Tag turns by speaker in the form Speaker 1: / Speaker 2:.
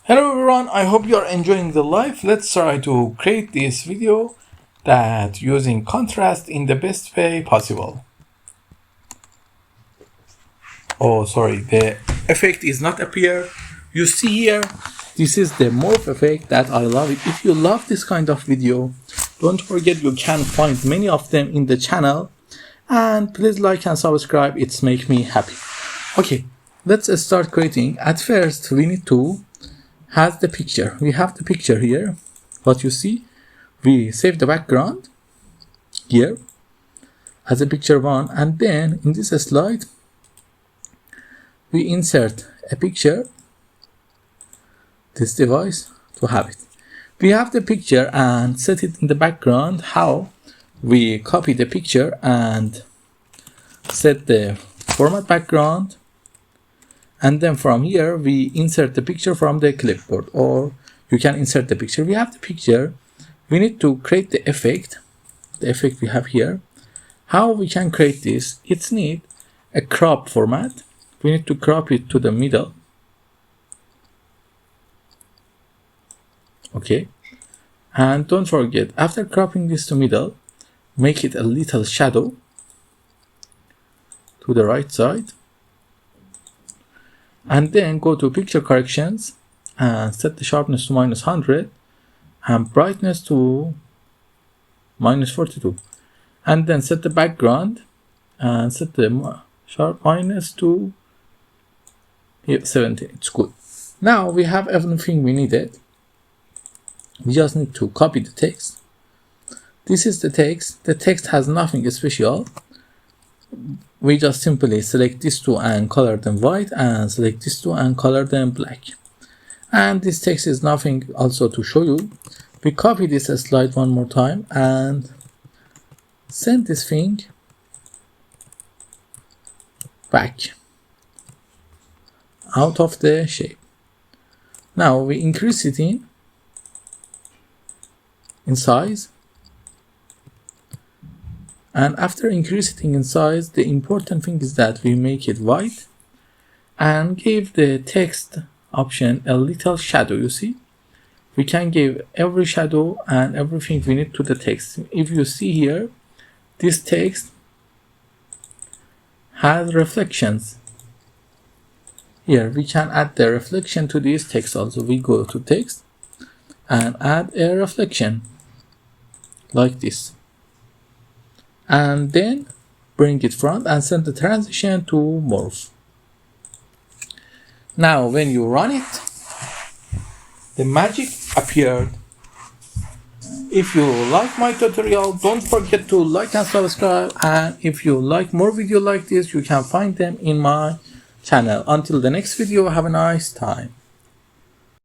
Speaker 1: Hello everyone, I hope you are enjoying the life. Let's try to create this video that using contrast in the best way possible. Oh, sorry, the effect is not appear. You see here, this is the morph effect that I love it. If you love this kind of video, don't forget you can find many of them in the channel. And please like and subscribe, it's make me happy. Okay, let's start creating. At first, we need to have the picture. We have the picture here. What you see, we save the background here as a picture one, and then in this slide, we insert a picture, this device to have it. We have the picture and set it in the background. How? We copy the picture and set the format background, and then from here we insert the picture from the clipboard, or you can insert the picture. We have the picture, we need to create the effect we have here. How we can create this? It's need a crop format. We need to crop it to the middle. Okay, and don't forget, after cropping this to middle, make it a little shadow to the right side, and then go to picture corrections and set the sharpness to -100 and brightness to -42, and then set the background and set the sharp minus to 70. It's good. Now we have everything we needed. We just need to copy the text. This is the text. The text has nothing special. We just simply select these two and color them white, and select these two and color them black. And this text is nothing also to show you. We copy this slide one more time and send this thing back out of the shape. Now we increase it in size. And after increasing in size, the important thing is that we make it white and give the text option a little shadow. You see, we can give every shadow and everything we need to the text. If you see here, this text has reflections. Here we can add the reflection to this text also. We go to text and add a reflection like this, and then bring it front and send the transition to morph. Now when you run it, the magic appeared. If you like my tutorial, don't forget to like and subscribe, and if you like more video like this, you can find them in my channel. Until the next video, have a nice time.